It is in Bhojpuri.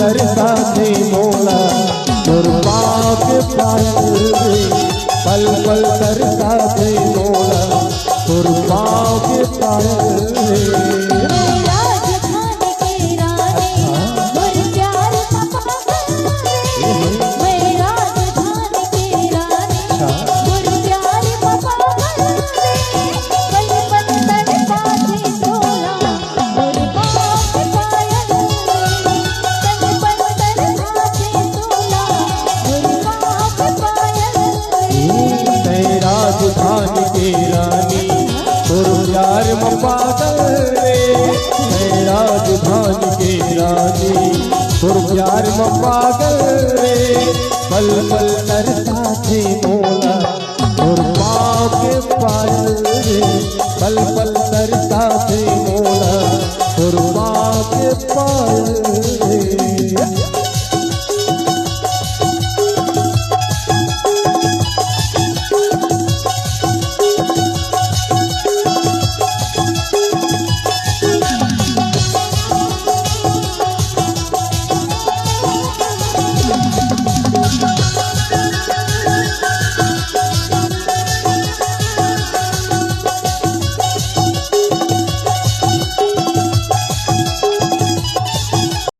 तरसा थे मोला तोर पाँव के पायल रे, पल पल तरसा थे मोला तोर पाँव के पायल रे। राजधानी की रानी तोर प्यार में पागल रे, मैं राजधानी की रानी तोर प्यार में पागल रे, पल पल तरसा थे मोला तोर पाँव के पायल रे, पल पल तरसा थे मोला तोर पाँव के पायल।